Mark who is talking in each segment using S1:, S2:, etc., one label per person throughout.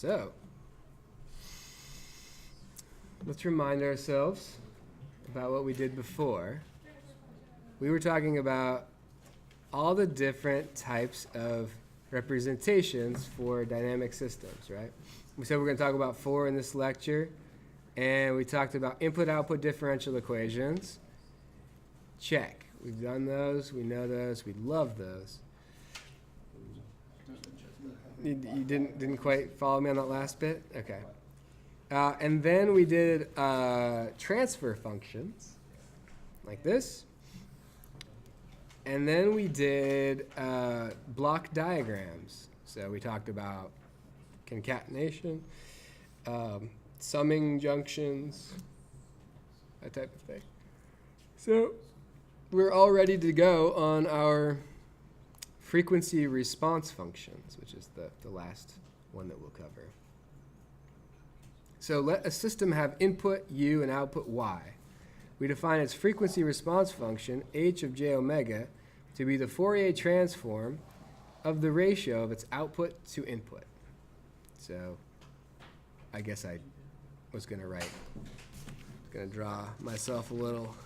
S1: So, let's remind ourselves about what we did before. We were talking about all the different types of representations for dynamic systems, right? We said we're going to talk about 4 in this lecture, and we talked about input-output differential equations. Check. We've done those. We know those. We love those. You didn't quite follow me on that last bit? Okay. And then we did transfer functions, like this. And then we did block diagrams. So we talked about concatenation, summing junctions, that type of thing. So we're all ready to go on our frequency response functions, which is the last one that we'll cover. So let a system have input u and output y. We define its frequency response function, h of j omega, to be the Fourier transform of the ratio of its output to input. So I guess I was going to draw myself a little.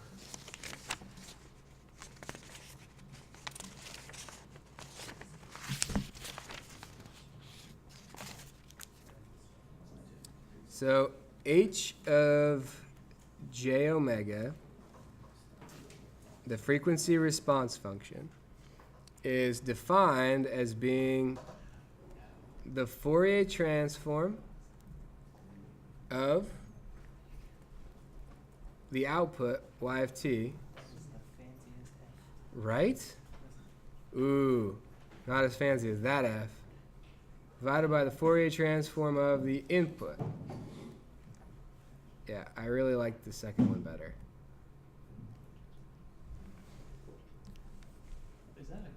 S1: So h of j omega, the frequency response function, is defined as being the Fourier transform of the output y of t, right? Ooh, not as fancy as that f, divided by the Fourier transform of the input. Yeah, I really like the second one better.
S2: Is that a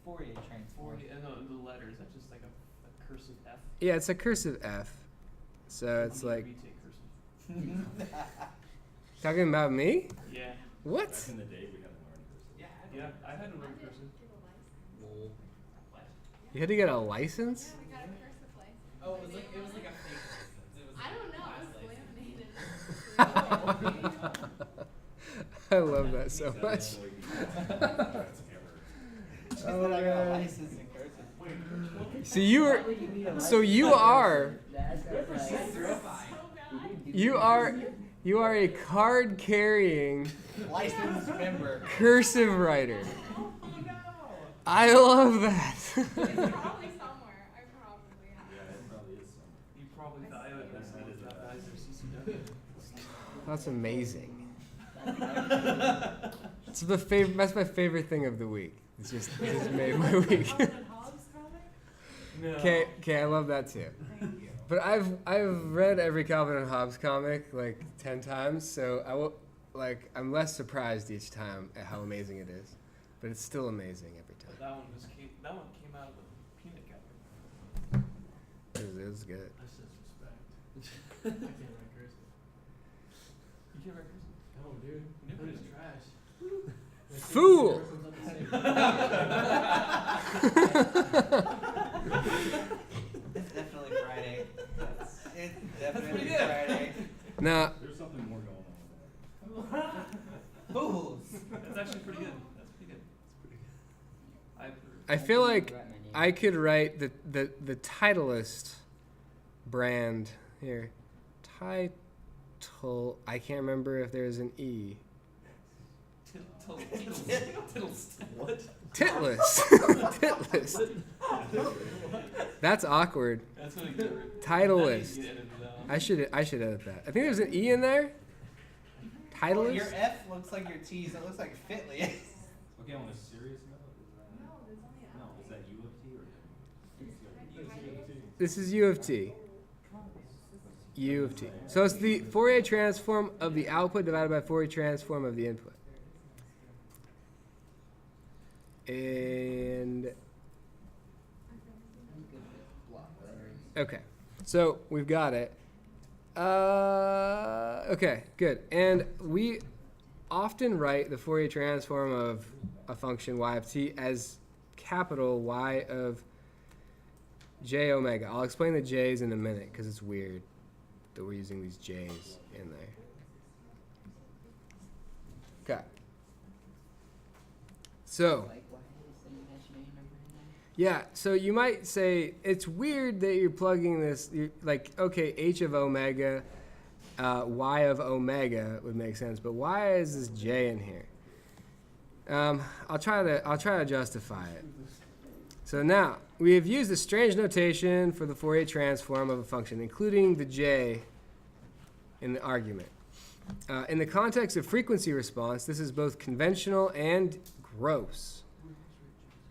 S2: Fourier transform? No, the letter, is that just like a cursive F?
S1: Yeah, it's a cursive F. So it's like... Talking about me?
S2: Yeah.
S1: What?
S3: Back in the day, we had to learn cursive.
S2: Yeah, I had to learn cursive.
S1: You had to get a license?
S4: Yeah, we got a cursive license.
S5: Oh, it was like a fake license.
S4: I don't know. I was laminated.
S1: I love that so much.
S5: Oh, I got a license in cursive.
S1: So you are a card carrying
S5: Licensed member.
S1: cursive writer.
S4: Oh no!
S1: I love that.
S4: It's probably somewhere. I probably have.
S3: Yeah, it probably is somewhere.
S2: You probably thought I would mess with that guys or CCW.
S1: That's amazing. That's my favorite thing of the week. It's just made my week.
S2: No.
S1: Okay, I love that too. But I've read every Calvin and Hobbes comic like 10 times, so I'm less surprised each time at how amazing it is. But it's still amazing every time.
S2: That one came out of the peanut gallery.
S1: It was good.
S6: That's disrespect. I can't write cursive.
S2: You can't write cursive?
S6: No, dude.
S2: Nobody
S6: It's trash.
S1: Fool!
S5: It's definitely Friday. It's definitely
S2: pretty good.
S5: Friday.
S1: Now,
S3: There's something more going on with that.
S5: Fools.
S2: That's actually pretty good. That's pretty good. I approve.
S1: I feel like I could write the Titleist brand here. Title. I can't remember if there's an E.
S2: What?
S1: Titless. Titless. That's awkward.
S2: That's what I get.
S1: Titleist. I should edit that. I think there's an E in there. Titleist.
S5: Your F looks like your T's. It looks like Fitly.
S3: Okay, on a serious note, is that U of T or
S1: This is U of T. U of T. So it's the Fourier transform of the output divided by Fourier transform of the input. And okay, so we've got it. Okay, good. And we often write the Fourier transform of a function y of t as capital Y of J omega. I'll explain the J's in a minute because it's weird that we're using these J's in there. Okay. So,
S5: Like, why is an imaginary number in there?
S1: yeah, so you might say it's weird that you're plugging this, like, okay, H of omega, Y of omega would make sense, but why is this J in here? I'll try to justify it. So now, we have used a strange notation for the Fourier transform of a function, including the J in the argument. In the context of frequency response, this is both conventional and gross.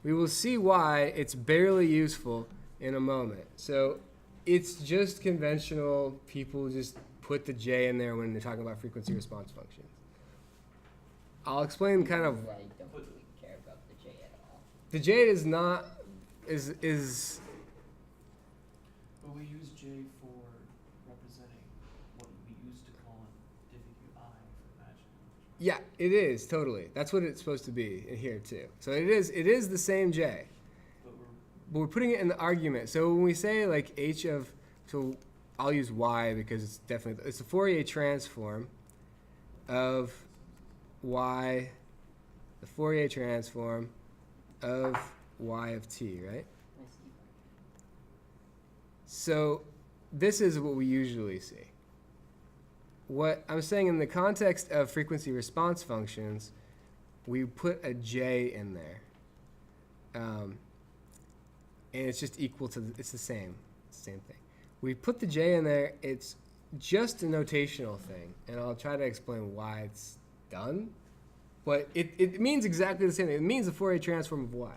S1: We will see why it's barely useful in a moment. So it's just conventional. People just put the J in there when they're talking about frequency response functions. I'll explain kind of.
S5: I don't really care about the J at all.
S1: The J is not is
S2: But we use J for representing what we used to call an difficult I for imaginary.
S1: yeah, it is totally. That's what it's supposed to be in here too. So it is the same J. But we're putting it in the argument. So when we say like H of, so I'll use Y because it's a Fourier transform of Y, the Fourier transform of Y of t, right?
S5: I see.
S1: So this is what we usually see. What I'm saying in the context of frequency response functions, we put a J in there. And it's just equal to, it's the same thing. We put the J in there, it's just a notational thing, and I'll try to explain why it's done. But it means exactly the same thing. It means the Fourier transform of Y.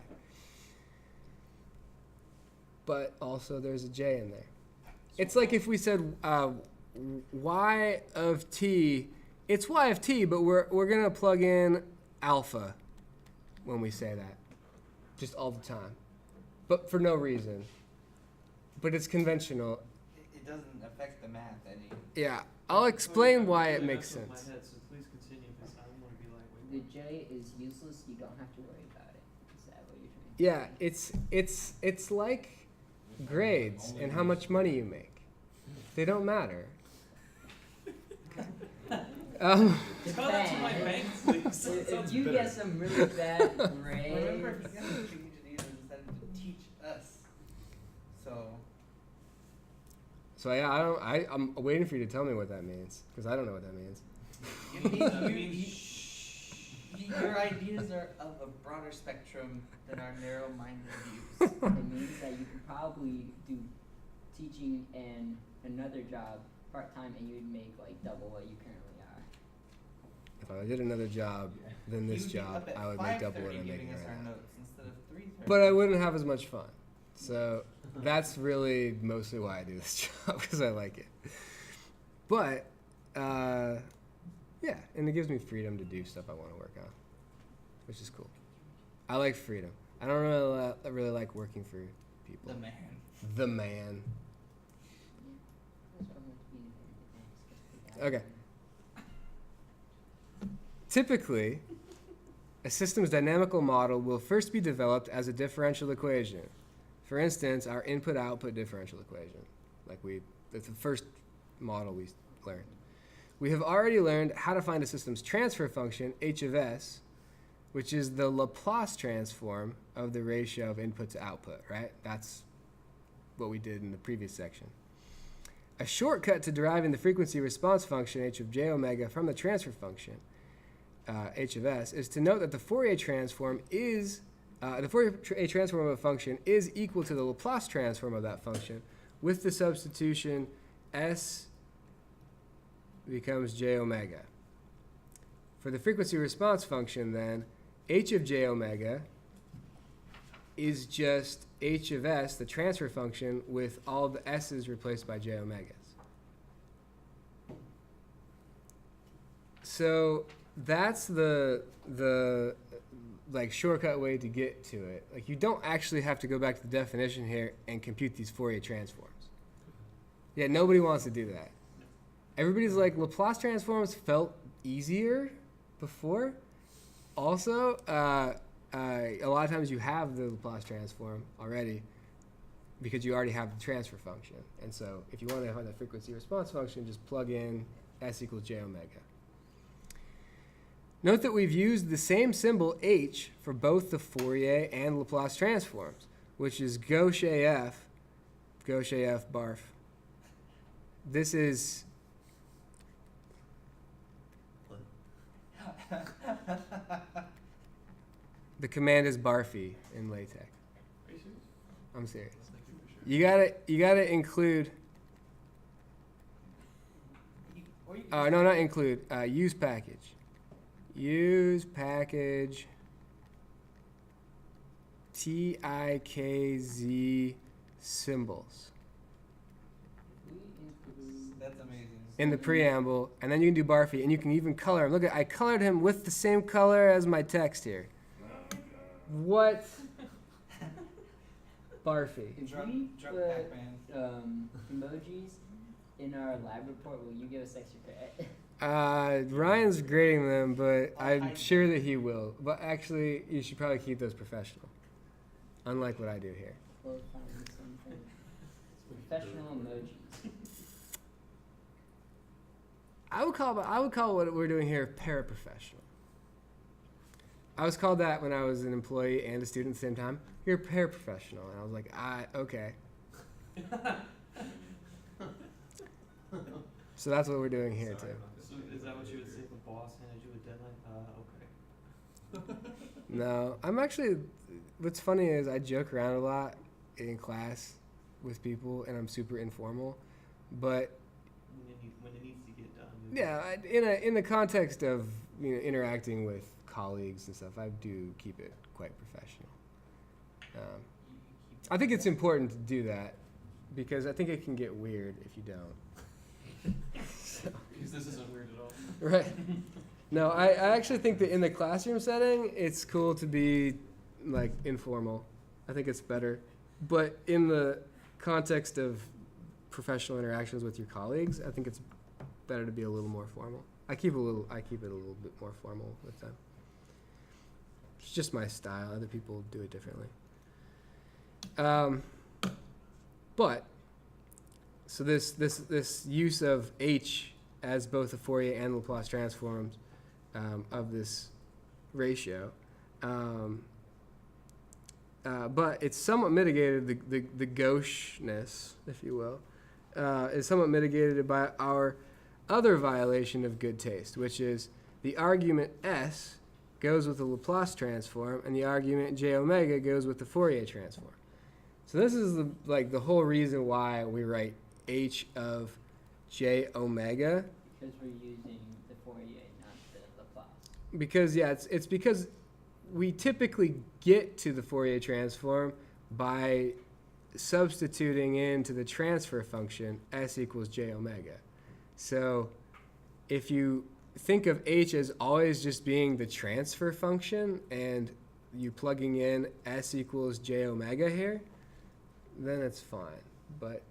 S1: But also there's a J in there. It's like if we said Y of t, it's Y of t, but we're going to plug in alpha when we say that, just all the time. But for no reason. But it's conventional.
S5: It doesn't affect the math any.
S1: Yeah, I'll explain why it makes
S2: Messing with
S1: sense.
S2: my head, so please continue, because I want to be like,
S5: The
S2: wait,
S5: J is useless. You don't have to worry about it. Is that what you're trying to
S1: Yeah, it's like grades and how much money you make. They don't matter.
S2: tell that to my bank, please.
S5: If you get some really bad grades,
S7: Remember, he got a big engineer and decided to teach us.
S1: So yeah, I'm waiting for you to tell me what that means because I don't know what that means.
S7: Your ideas are of a broader spectrum than our narrow-minded views.
S5: it means that you could probably do teaching and another job part-time and you'd make like double what you currently are.
S1: If I did another job than this
S7: You'd be
S1: job,
S7: up at
S1: I would make double
S7: 5:30
S1: what I'm
S7: giving
S1: making
S7: us
S1: right
S7: our
S1: now.
S7: notes instead of 3:30.
S1: But I wouldn't have as much fun. So that's really mostly why I do this job because I like it. But yeah, and it gives me freedom to do stuff I want to work on, which is cool. I like freedom. I don't really like working for people.
S7: The man.
S1: The man.
S5: That's what I want to be in the
S1: Okay. Typically, a system's dynamical model will first be developed as a differential equation. For instance, our input-output differential equation. That's the first model we learned. We have already learned how to find a system's transfer function, h of s, which is the Laplace transform of the ratio of input to output, right? That's what we did in the previous section. A shortcut to deriving the frequency response function, h of j omega, from the transfer function, h of s, is to note that the Fourier transform is, the Fourier transform of a function is equal to the Laplace transform of that function, with the substitution s becomes j omega. For the frequency response function, then, h of j omega is just h of s, the transfer function, with all the s's replaced by j omegas. So that's the like shortcut way to get to it. Like you don't actually have to go back to the definition here and compute these Fourier transforms. Yeah, nobody wants to do that. Everybody's like, Laplace transforms felt easier before. Also, a lot of times you have the Laplace transform already. because you already have the transfer function. And so if you want to have the frequency response function, just plug in S equals j omega. Note that we've used the same symbol h for both the Fourier and Laplace transforms, which is gauche AF barf. This is the command is Barfi in LaTeX.
S2: Are you serious?
S1: I'm serious.
S2: Let's make it for sure.
S1: You gotta include.
S7: Or you can
S1: No, not include. Use package. Use package. TIKZ symbols
S5: We include
S7: That's amazing.
S1: in the preamble, and then you can do Barfi, and you can even color him. Look at, I colored him with the same color as my text here. What? Barfi.
S5: if
S7: Drunk,
S5: we
S7: drunk
S5: put
S7: Pac-Man.
S5: emojis in our lab report, will you give us extra credit?
S1: Ryan's grading them, but
S7: I
S1: I'm sure that he will. But actually, you should probably keep those professional, unlike what I do here.
S5: Both find the same thing. Professional emojis.
S1: I would call what we're doing here paraprofessional. I was called that when I was an employee and a student at the same time. You're a paraprofessional, and I was like, okay. So that's what we're doing here
S3: Sorry
S1: too.
S3: about this.
S2: So is that what you would say if a boss handed you a deadline? Okay.
S1: No, I'm actually. What's funny is I joke around a lot in class with people, and I'm super informal. But
S2: When it needs to get done.
S1: yeah, in the context of interacting with colleagues and stuff, I do keep it quite professional. I think it's important to do that because I think it can get weird if you don't. So,
S2: Because this isn't weird at all.
S1: right. No, I actually think that in the classroom setting, it's cool to be like informal. I think it's better. But in the context of professional interactions with your colleagues, I think it's better to be a little more formal. I keep it a little bit more formal with them. It's just my style. Other people do it differently. But so this use of H as both the Fourier and Laplace transforms of this ratio, but it's somewhat mitigated. The gaucheness, if you will, is somewhat mitigated by our other violation of good taste, which is the argument S goes with the Laplace transform, and the argument j omega goes with the Fourier transform. So this is the whole reason why we write h of j omega.
S5: Because we're using the Fourier, not the Laplace.
S1: Because it's because we typically get to the Fourier transform by substituting into the transfer function s equals j omega. So if you think of h as always just being the transfer function and you plugging in s equals j omega here, then it's fine. But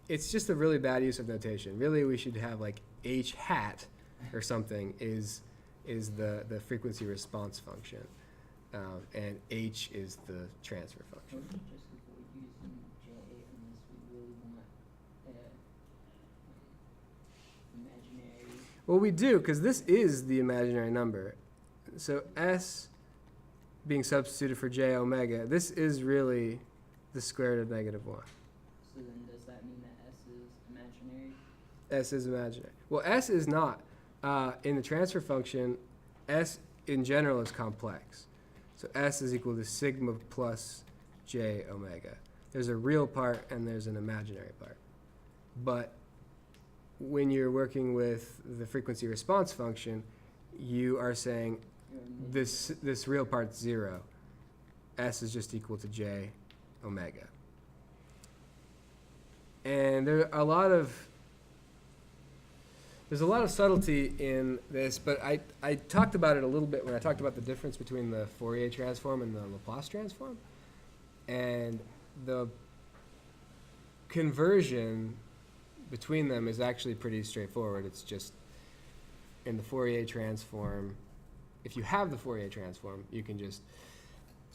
S1: it's just a really bad use of notation. Really, we should have like h hat or something is the frequency response function, and h is the transfer function.
S5: Or we just avoid using J unless we really want imaginary.
S1: Well, we do, because this is the imaginary number. So s being substituted for j omega, this is really the square root of -1.
S5: So then does that mean that S is imaginary?
S1: S is imaginary. Well, s is not. In the transfer function, s in general is complex. So s is equal to sigma plus j omega. There's a real part and there's an imaginary part. But when you're working with the frequency response function, you are saying this real part's 0. S is just equal to j omega. And there's a lot of subtlety in this, but I talked about it a little bit when I talked about the difference between the Fourier transform and the Laplace transform. And the conversion between them is actually pretty straightforward. It's just in the Fourier transform, if you have the Fourier transform, you can just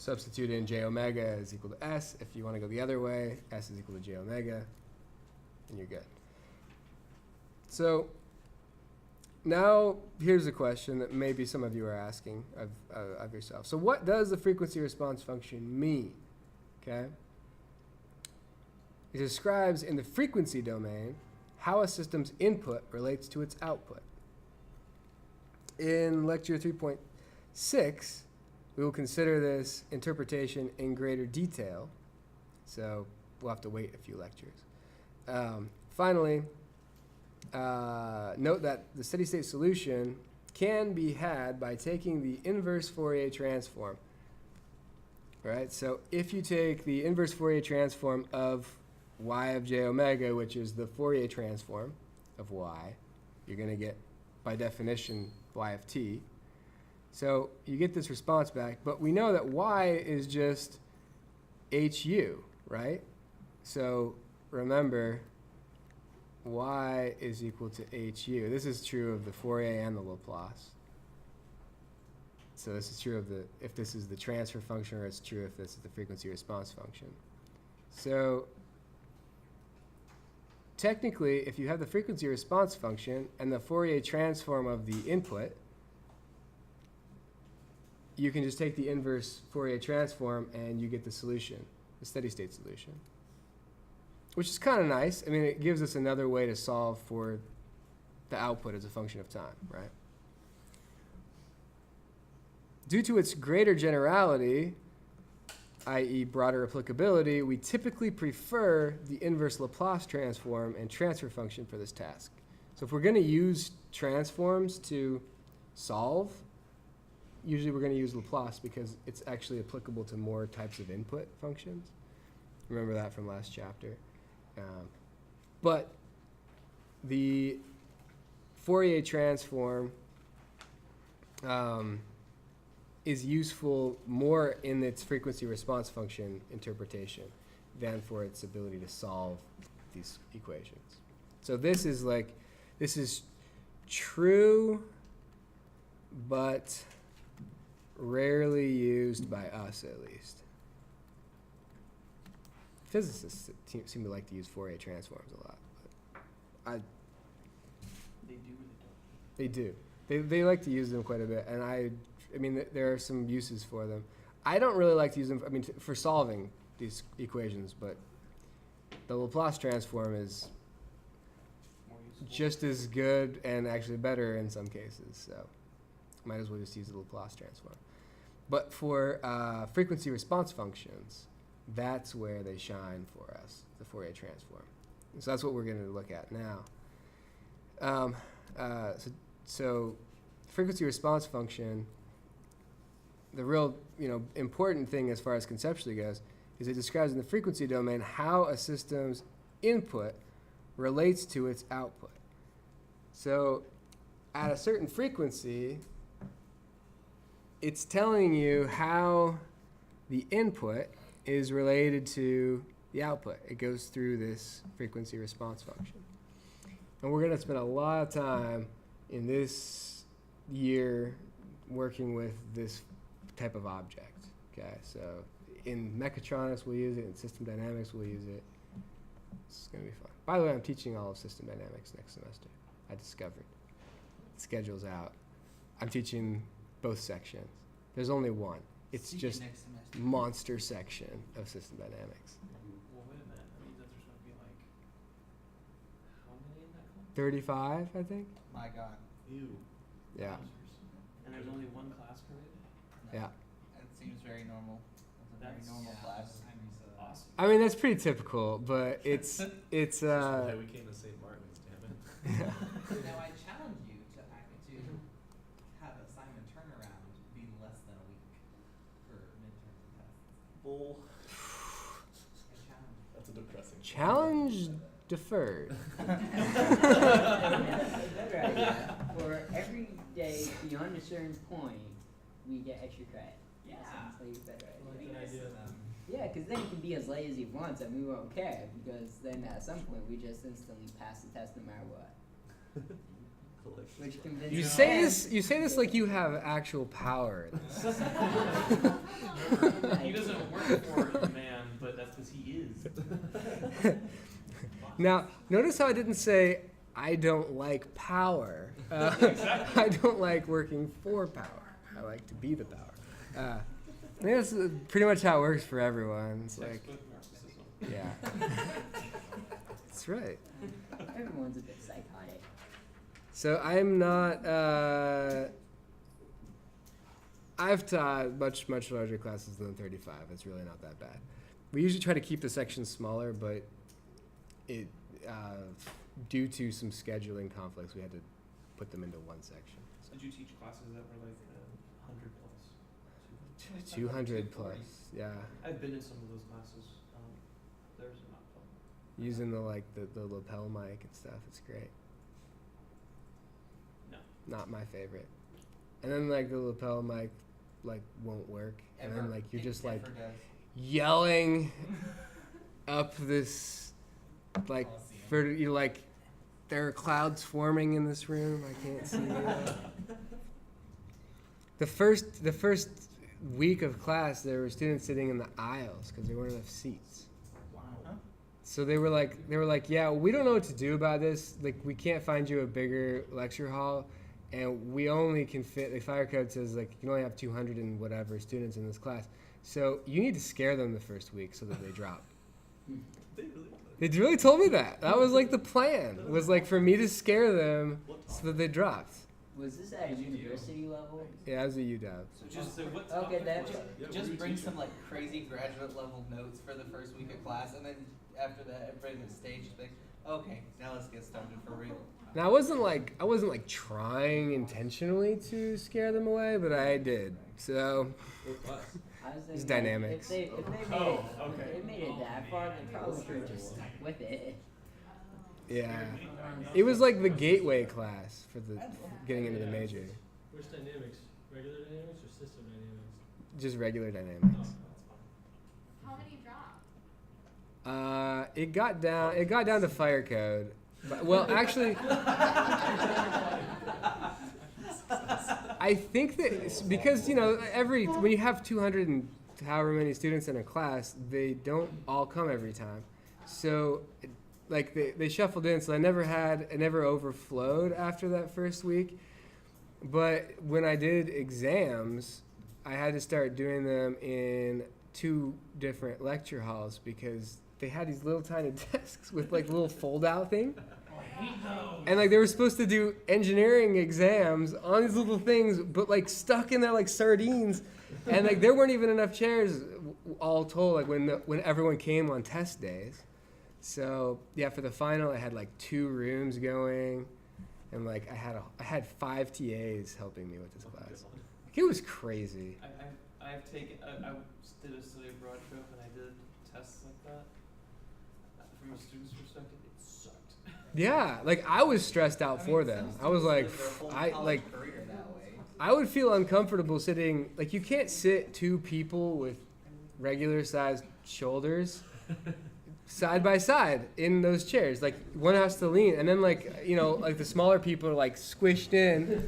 S1: substitute in j omega is equal to s. If you want to go the other way, s is equal to j omega, and you're good. So now here's a question that maybe some of you are asking of yourself. So what does the frequency response function mean? Okay? It describes in the frequency domain how a system's input relates to its output. In lecture 3.6, we will consider this interpretation in greater detail. So we'll have to wait a few lectures. Finally, note that the steady state solution can be had by taking the inverse Fourier transform. Right? So if you take the inverse Fourier transform of y of j omega, which is the Fourier transform of y, you're going to get, by definition, y of t. So you get this response back, but we know that y is just hu, right? So remember, y is equal to hu. This is true of the Fourier and the Laplace. So this is true of the, if this is the transfer function, or it's true if this is the frequency response function. So technically, if you have the frequency response function and the Fourier transform of the input, you can just take the inverse Fourier transform and you get the solution, the steady state solution. Which is kind of nice. I mean, it gives us another way to solve for the output as a function of time, right? Due to its greater generality, i.e. broader applicability, we typically prefer the inverse Laplace transform and transfer function for this task. So if we're going to use transforms to solve, usually we're going to use Laplace because it's actually applicable to more types of input functions. Remember that from last chapter. But the Fourier transform is useful more in its frequency response function interpretation than for its ability to solve these equations. So this is true, but rarely used by us, at least. Physicists seem to like to use Fourier transforms a lot. But
S2: They do or
S1: they do. They like to use them quite a bit, and I mean, there are some uses for them. I don't really like to use them, for solving these equations, but the Laplace transform is
S2: more useful.
S1: just as good and actually better in some cases, so might as well just use the Laplace transform. But for frequency response functions, that's where they shine for us, the Fourier transform. So that's what we're going to look at now. So frequency response function, the real important thing as far as conceptually goes is it describes in the frequency domain how a system's input relates to its output. So at a certain frequency, it's telling you how the input is related to the output. It goes through this frequency response function. And we're going to spend a lot of time in this year working with this type of object. Okay, so in mechatronics we'll use it, in system dynamics we'll use it. It's going to be fun. By the way, I'm teaching all of system dynamics next semester. I discovered. The schedule's out. I'm teaching both sections. There's only one. It's
S7: See you
S1: just
S7: next semester.
S1: monster section of system dynamics.
S2: Well, wait a minute. That means that there's going to be like, how many in that class?
S1: 35, I think.
S7: My God.
S2: Ew.
S1: Yeah.
S2: And there's only one class period?
S1: Yeah.
S7: That seems very normal. That's a very normal class.
S2: Awesome.
S1: I mean, that's pretty typical, but it's
S3: we came to St. Martin's, damn it.
S8: Now I challenge you to have assignment turnaround be less than a week for midterms and tests.
S3: Bull.
S8: I challenge you.
S3: That's a depressing.
S1: challenge deferred.
S5: Better idea. For every day beyond a certain point, we get extra credit.
S8: Yeah.
S5: That sounds like a better
S3: I
S5: idea.
S3: like that idea.
S5: Yeah, because then you can be as late as you want and we won't care because then at some point we just instantly pass the test no matter what. Which convinced
S1: You
S5: me-
S1: say this like you have actual power.
S2: He doesn't work for the man, but that's because he is.
S1: Now, notice how I didn't say I don't like power. I don't like working for power. I like to be the power. I think that's pretty much how it works for everyone. It's like,
S2: Textbook narcissism.
S1: yeah, that's right.
S5: Everyone's a bit psychotic.
S1: So I'm not. I've taught much larger classes than 35. It's really not that bad. We usually try to keep the sections smaller, but it due to some scheduling conflicts, we had to put them into one section. So
S2: Did you teach classes that were like 100 plus?
S1: 200 plus, yeah.
S2: I've been in some of those classes. There's not fun.
S1: Using the lapel mic and stuff. It's great.
S2: No.
S1: Not my favorite. And then like the lapel mic won't work, and then like you're just like yelling up this like you're like there are clouds forming in this room. I can't see it. The first week of class, there were students sitting in the aisles because there weren't enough seats.
S7: Wow.
S1: So they were like, yeah, we don't know what to do about this. Like, we can't find you a bigger lecture hall, and we only can fit. The fire code says like you can only have 200 and whatever students in this class. So you need to scare them the first week so that they drop. They really told me that. That was like the plan. It was like for me to scare them so that they dropped.
S5: Was this at a university level?
S1: Yeah, I was a UW.
S2: So just so what
S5: Okay,
S2: topic
S5: that's
S2: was it?
S7: Just bring some like crazy graduate level notes for the first week of class, and then after that, everybody on the stage is like, okay, now let's get started for real.
S1: Now I wasn't like trying intentionally to scare them away, but I did. So
S5: I was
S1: It's
S5: thinking,
S1: dynamics.
S5: If they made it that far, they probably should have just stuck with it.
S1: yeah, it was like the gateway class for the getting into the major.
S6: Which dynamics? Regular dynamics or system dynamics?
S1: Just regular dynamics.
S6: Oh, that's fine.
S4: How many dropped?
S1: It got down to fire code. But, well, actually, I think that it's because when you have 200 and however many students in a class, they don't all come every time. So, like they shuffled in, so it never overflowed after that first week. But when I did exams, I had to start doing them in 2 different lecture halls because they had these little tiny desks with like little fold out thing. And like they were supposed to do engineering exams on these little things, but like stuck in there like sardines. And like there weren't even enough chairs all told, like when everyone came on test days. So yeah, for the final I had like 2 rooms going, and like I had 5 TAs helping me with this class. Like, it was crazy.
S2: I've taken I did a study abroad trip and I did tests like that. From a student's perspective, it sucked.
S1: Yeah, like I was stressed out for them. I was like, I would feel uncomfortable sitting, like you can't sit 2 people with regular sized shoulders side by side in those chairs. Like one has to lean, and then like the smaller people are like squished in,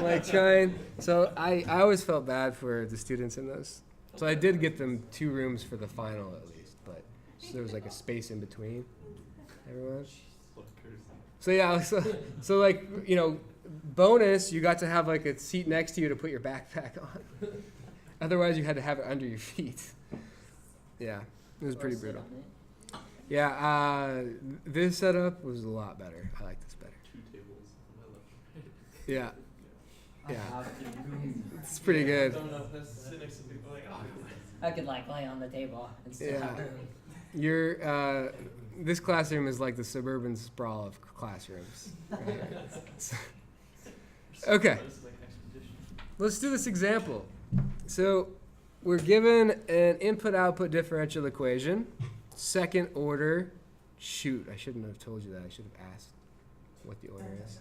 S1: like trying. So I always felt bad for the students in those. So I did get them 2 rooms for the final at least, but so there was like a space in between everyone. So yeah, so like bonus, you got to have like a seat next to you to put your backpack on. Otherwise, you had to have it under your feet. Yeah, it was pretty brutal. Yeah, this setup was a lot better. I like this better.
S3: 2 tables on my left.
S1: Yeah, yeah, it's pretty good.
S2: Don't know. Sit next to people like, oh.
S5: I could like lay on the table and still
S1: Yeah.
S5: have room.
S1: Your this classroom is like the suburban sprawl of classrooms. Right? Okay.
S2: This is like an expedition.
S1: Let's do this example. So we're given an input-output differential equation, second order. Shoot, I shouldn't have told you that. I should have asked what the order is.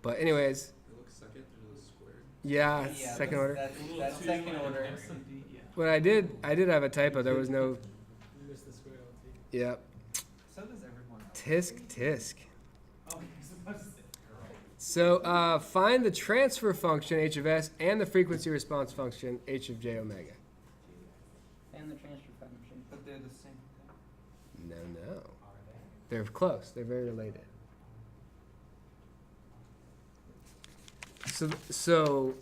S1: But anyways,
S3: It looks second through the square.
S1: yeah, it's second order.
S7: That's second order.
S2: MCD, yeah.
S1: But I did have a typo. There was no.
S6: You missed the square LT.
S1: Yep.
S7: So does everyone else.
S1: Tisk tisk.
S2: Oh, you're supposed to say girl.
S1: So find the transfer function h of s and the frequency response function h of j omega.
S5: And the transfer function.
S7: But they're the same thing.
S1: No. They're close. They're very related. So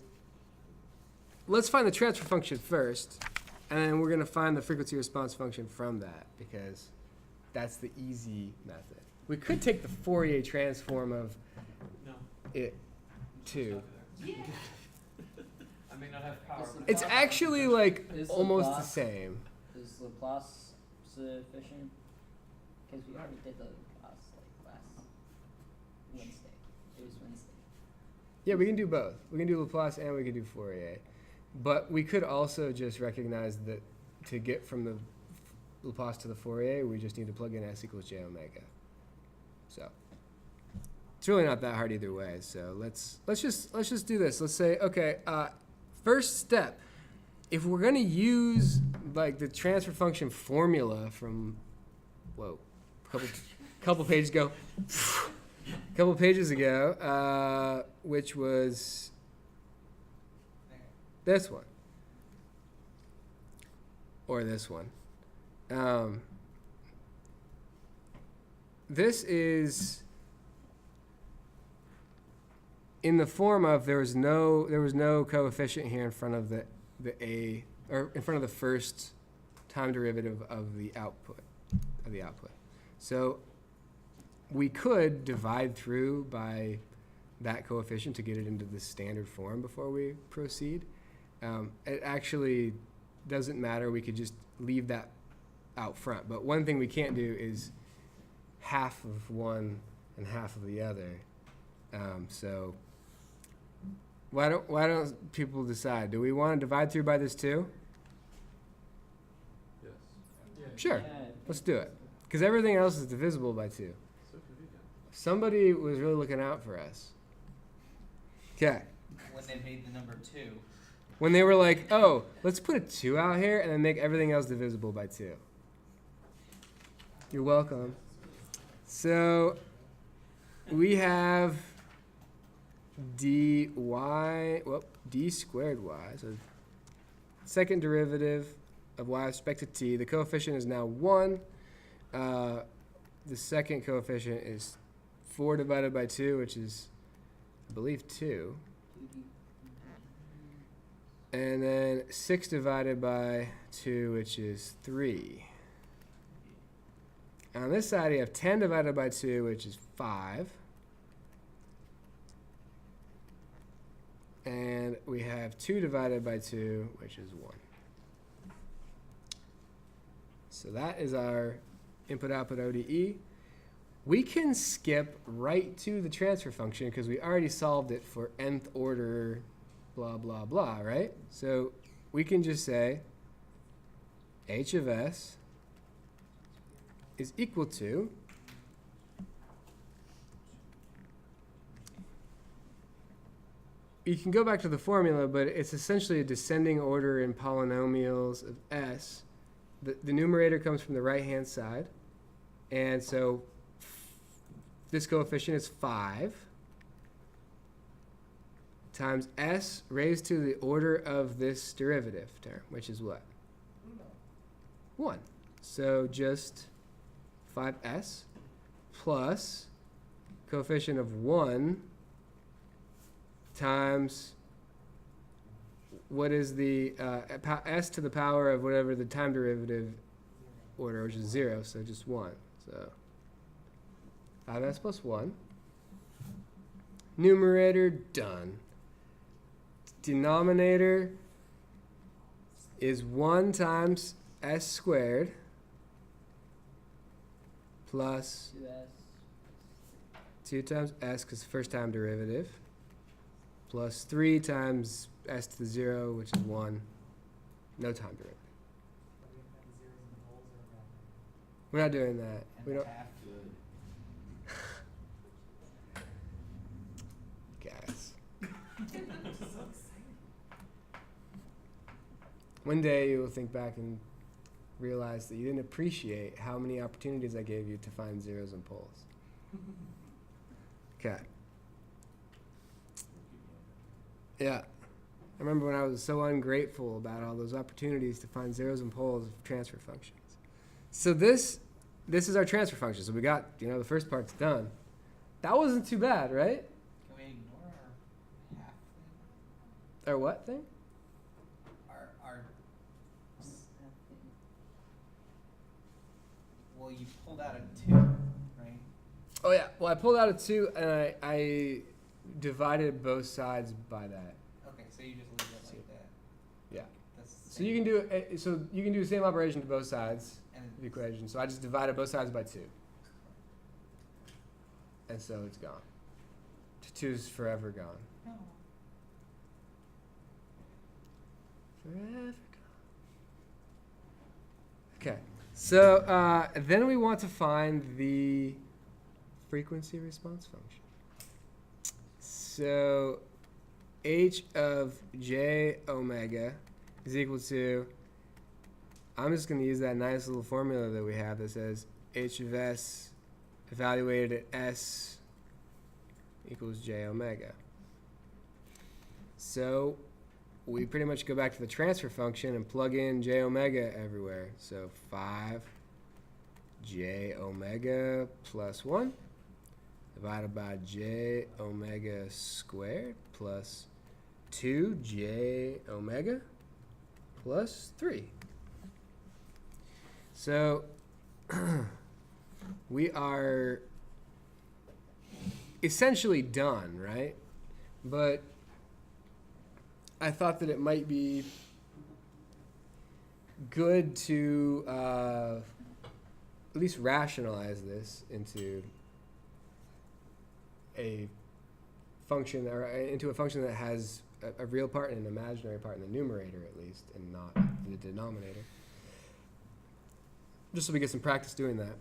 S1: let's find the transfer function first, and then we're going to find the frequency response function from that, because that's the easy method. We could take the Fourier transform of
S2: No.
S1: it too.
S2: Yeah. I may not have power.
S5: Is
S2: but
S1: It's actually like
S5: Is
S1: almost the
S5: Laplace-
S1: same.
S5: Is Laplace sufficient? Because we already did the Laplace like last Wednesday. It was Wednesday.
S1: Yeah, we can do both. We can do Laplace and we can do Fourier. But we could also just recognize that to get from the Laplace to the Fourier, we just need to plug in s equals j omega. So it's really not that hard either way. So let's just do this. Let's say, okay, first step, if we're gonna use like the transfer function formula from couple pages ago, which was this one or this one. This is in the form of there was no coefficient here in front of the a, or in front of the first time derivative of the output. So we could divide through by that coefficient to get it into the standard form before we proceed. It actually doesn't matter. We could just leave that out front. But one thing we can't do is half of one and half of the other. So why don't people decide? Do we want to divide through by this too?
S3: Yes.
S6: Yeah.
S1: Sure.
S5: Yeah,
S1: Let's do it. Because everything else is divisible by 2.
S3: So convenient.
S1: Somebody was really looking out for us. Okay.
S7: When they made the number 2.
S1: When they were like, oh, let's put a 2 out here and then make everything else divisible by 2. You're welcome. So we have d squared y. So second derivative of y with respect to t. The coefficient is now 1. The second coefficient is 4 divided by 2, which is, I believe, 2. And then 6 divided by 2, which is 3. On this side, you have 10 divided by 2, which is 5. And we have 2 divided by 2, which is 1. So that is our input-output ODE. We can skip right to the transfer function because we already solved it for nth order blah, blah, blah, right? So we can just say h of s is equal to you can go back to the formula, but it's essentially a descending order in polynomials of s. The numerator comes from the right-hand side, and so this coefficient is 5 times s raised to the order of this derivative term, which is what? 1. So just 5s plus coefficient of 1 times what is the s to the power of whatever the time derivative order, which is 0, so just 1. So 5s plus 1. Numerator, done. Denominator is 1 times s squared plus
S5: 2s.
S1: 2 times s, because first time derivative, plus 3 times s to the 0, which is 1. No time derivative. We're not doing that. We don't. Guys. One day you will think back and realize that you didn't appreciate how many opportunities I gave you to find zeros and poles. Okay. Yeah. I remember when I was so ungrateful about all those opportunities to find zeros and poles of transfer functions. So this is our transfer function. So we got, the first part's done. That wasn't too bad, right?
S7: Can we ignore our half thing?
S1: Our what thing?
S7: Our well, you pulled out a 2, right?
S1: Oh yeah. Well, I pulled out a 2 and I divided both sides by that.
S7: Okay, so you just leave it like that.
S1: Yeah.
S7: That's the
S1: So you can do the same operation to both sides
S7: and
S1: of the equation. So I just divided both sides by 2. And so it's gone. 2's forever gone.
S7: no.
S1: Forever gone. Okay. So then we want to find the frequency response function. So h of j omega is equal to, I'm just going to use that nice little formula that we have that says h of s evaluated at s equals j omega. So we pretty much go back to the transfer function and plug in j omega everywhere. So 5 j omega plus 1 divided by j omega squared plus 2 j omega plus 3. So we are essentially done, right? But I thought that it might be good to at least rationalize this into a function, or into a function that has a real part and an imaginary part in the numerator at least, and not the denominator. Just so we get some practice doing that.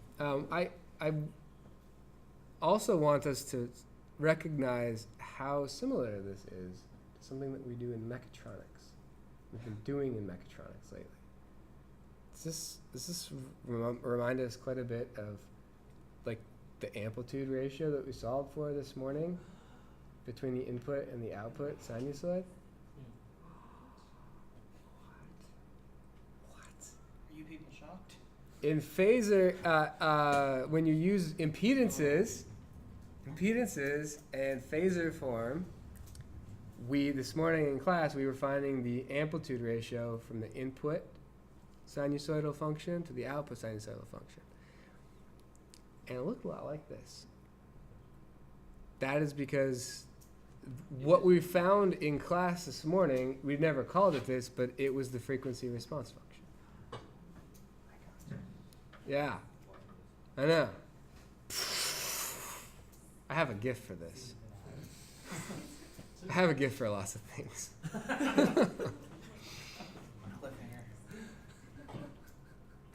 S1: I also want us to recognize how similar this is to something that we do in mechatronics. We've been doing in mechatronics lately. Does this remind us quite a bit of like the amplitude ratio that we solved for this morning between the input and the output sinusoid? What?
S7: Are you people shocked?
S1: In phasor, when you use impedances and phasor form, this morning in class we were finding the amplitude ratio from the input sinusoidal function to the output sinusoidal function. And it looked a lot like this. That is because what we found in class this morning, we'd never called it this, but it was the frequency response function. Yeah, I know. I have a gift for this. I have a gift for lots of things.
S7: Cliffhanger.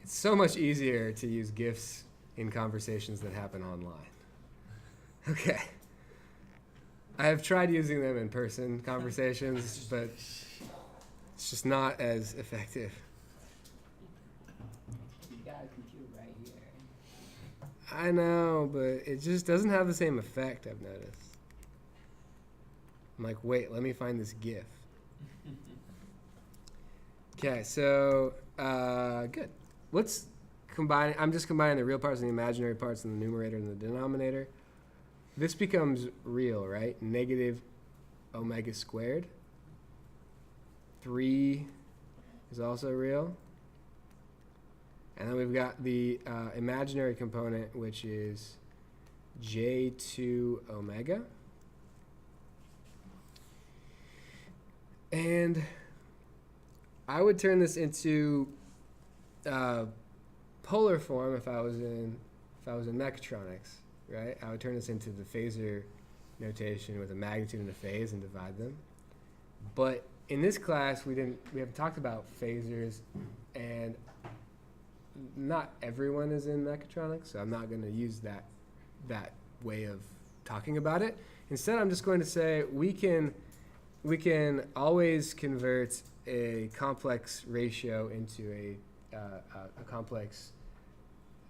S1: It's so much easier to use gifts in conversations that happen online. Okay. I have tried using them in person conversations, but it's just not as effective.
S5: You got a computer right here.
S1: I know, but it just doesn't have the same effect, I've noticed. I'm like, wait, let me find this GIF. Okay, so, good. Let's combine, I'm just combining the real parts and the imaginary parts in the numerator and the denominator. This becomes real, right? Negative omega squared. 3 is also real. And then we've got the imaginary component, which is J2 omega. And I would turn this into polar form if I was in mechatronics, right? I would turn this into the phasor notation with a magnitude and a phase and divide them. But in this class, we haven't talked about phasors, and not everyone is in mechatronics, so I'm not going to use that way of talking about it. Instead, I'm just going to say we can always convert a complex ratio into a complex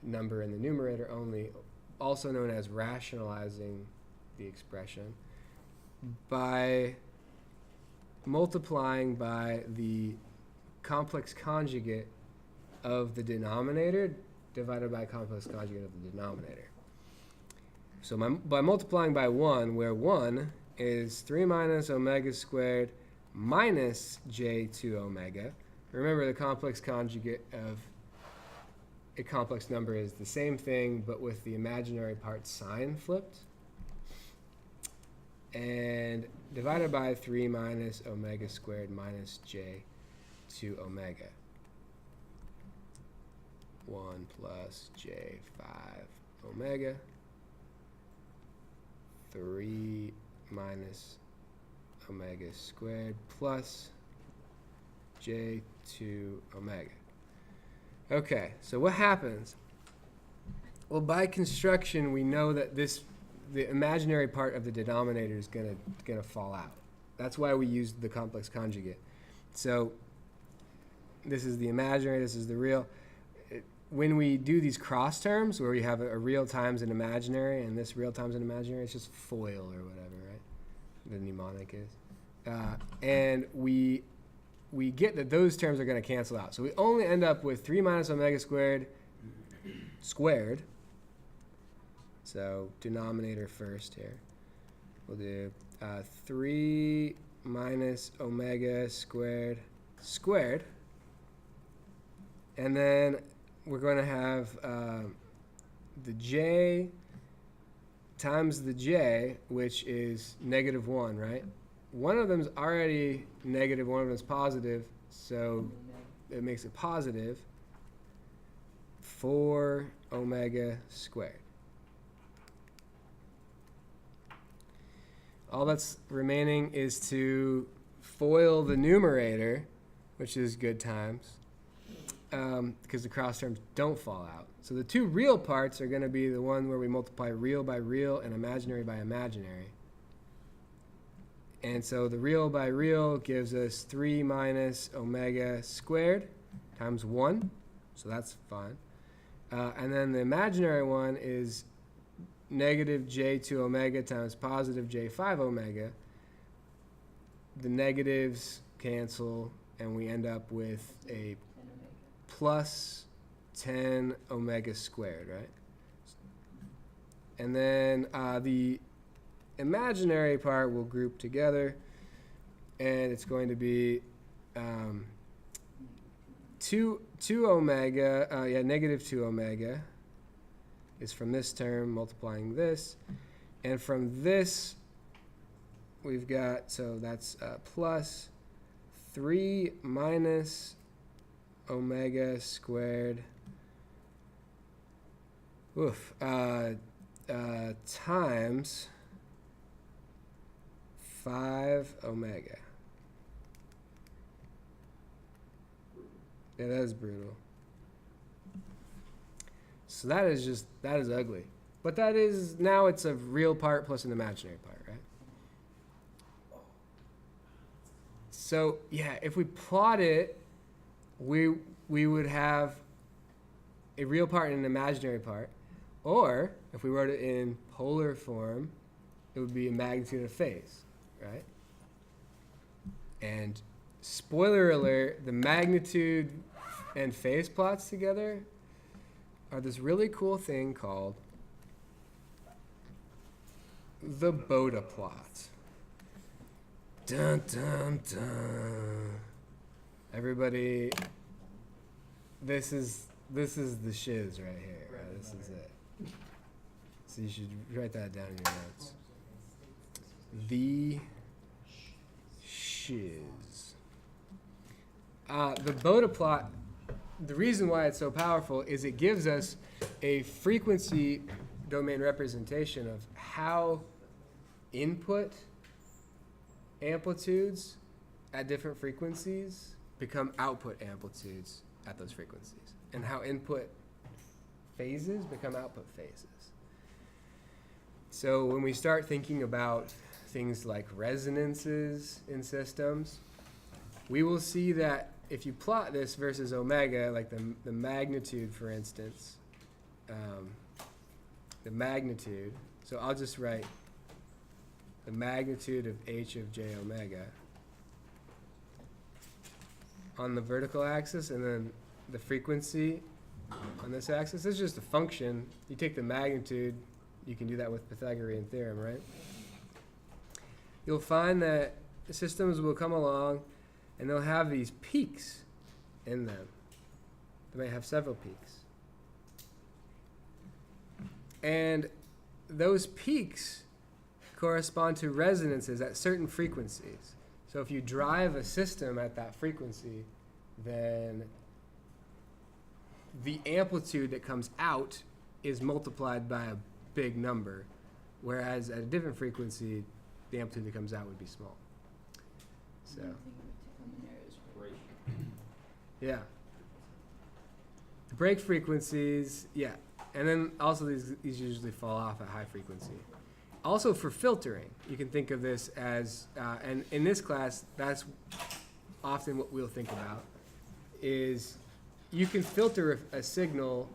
S1: number in the numerator only, also known as rationalizing the expression, by multiplying by the complex conjugate of the denominator divided by complex conjugate of the denominator. So by multiplying by 1, where 1 is 3 minus omega squared minus j2 omega. Remember, the complex conjugate of a complex number is the same thing, but with the imaginary part sign flipped. And divided by 3 minus omega squared minus j2 omega. 1 plus j5 omega. 3 minus omega squared plus j2 omega. Okay, so what happens? Well, by construction, we know that the imaginary part of the denominator is gonna fall out. That's why we use the complex conjugate. So this is the imaginary, this is the real. When we do these cross terms, where we have a real times an imaginary, and this real times an imaginary, it's just FOIL or whatever, right? The mnemonic is. And we get that those terms are going to cancel out. So we only end up with 3 minus omega squared. So denominator first here. We'll do 3 minus omega squared. And then we're going to have the j times the j, which is -1, right? One of them's already negative, one of them's positive, so it makes it positive. 4 omega squared. All that's remaining is to FOIL the numerator, which is good times, because the cross terms don't fall out. So the two real parts are going to be the one where we multiply real by real and imaginary by imaginary. And so the real by real gives us 3 minus omega squared times 1. So that's fine. And then the imaginary one is negative j2 omega times positive j5 omega. The negatives cancel, and we end up with a plus 10 omega squared, right? And then the imaginary part will group together, and it's going to be 2 omega, negative 2 omega is from this term multiplying this, and from this we've got, so that's plus 3 minus omega squared times 5 omega. Yeah, that is brutal. So that is ugly. But that is, now it's a real part plus an imaginary part, right? So yeah, if we plot it, we would have a real part and an imaginary part. Or if we wrote it in polar form, it would be a magnitude of phase, right? And spoiler alert, the magnitude and phase plots together are this really cool thing called the Boda plot. Dun dun dun. Everybody, this is the shiz right here. This is it. So you should write that down in your notes. The shiz. The Boda plot, the reason why it's so powerful is it gives us a frequency domain representation of how input amplitudes at different frequencies become output amplitudes at those frequencies, and how input phases become output phases. So when we start thinking about things like resonances in systems, we will see that if you plot this versus omega, like the magnitude, for instance, the magnitude, so I'll just write the magnitude of h of j omega on the vertical axis and then the frequency on this axis. This is just a function. You take the magnitude, you can do that with Pythagorean theorem, right? You'll find that systems will come along and they'll have these peaks in them. They may have several peaks. And those peaks correspond to resonances at certain frequencies. So if you drive a system at that frequency, then the amplitude that comes out is multiplied by a big number, whereas at a different frequency, the amplitude that comes out would be small. So,
S3: Break.
S1: yeah. The break frequencies, yeah. And then also these usually fall off at high frequency. Also for filtering, you can think of this as, and in this class, that's often what we'll think about, is you can filter a signal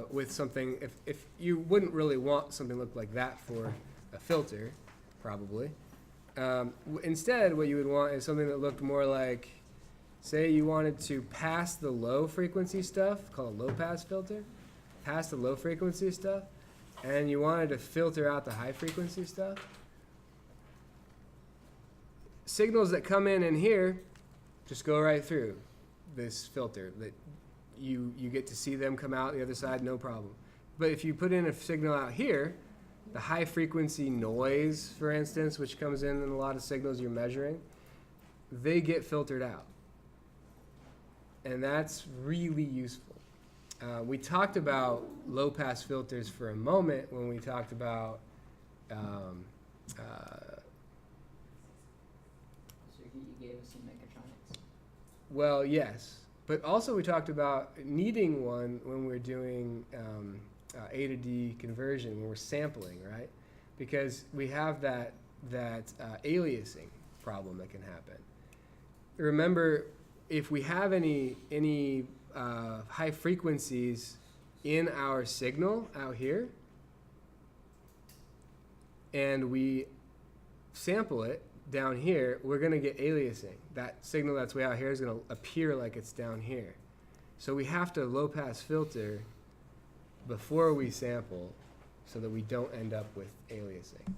S1: with something, if you wouldn't really want something to look like that for a filter, probably. Instead, what you would want is something that looked more like, say you wanted to pass the low frequency stuff, called a low pass filter, pass the low frequency stuff, and you wanted to filter out the high frequency stuff. Signals that come in here just go right through this filter. That you get to see them come out the other side, no problem. But if you put in a signal out here, the high frequency noise, for instance, which comes in a lot of signals you're measuring, they get filtered out. And that's really useful. We talked about low-pass filters for a moment when we talked about
S5: So you gave us some mechatronics.
S1: well, yes, but also we talked about needing one when we're doing A to D conversion, when we're sampling, right? Because we have that aliasing problem that can happen. Remember, if we have any high frequencies in our signal out here, and we sample it down here, we're going to get aliasing. That signal that's way out here is going to appear like it's down here. So we have to low pass filter before we sample so that we don't end up with aliasing.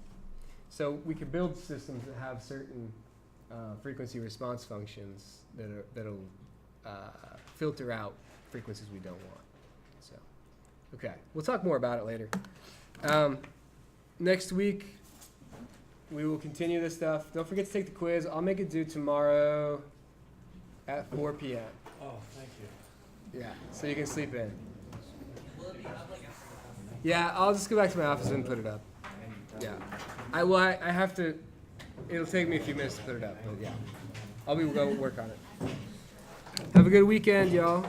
S1: So we could build systems that have certain frequency response functions that'll filter out frequencies we don't want. So, okay, we'll talk more about it later. Next week, we will continue this stuff. Don't forget to take the quiz. I'll make it due tomorrow at 4 p.m.
S6: Oh, thank you.
S1: Yeah, so you can sleep in.
S7: Will it be up like
S1: Yeah, I'll just go back to my office and put it up. Yeah, I have to. It'll take me a few minutes to put it up, but yeah, I'll go work on it. Have a good weekend, y'all.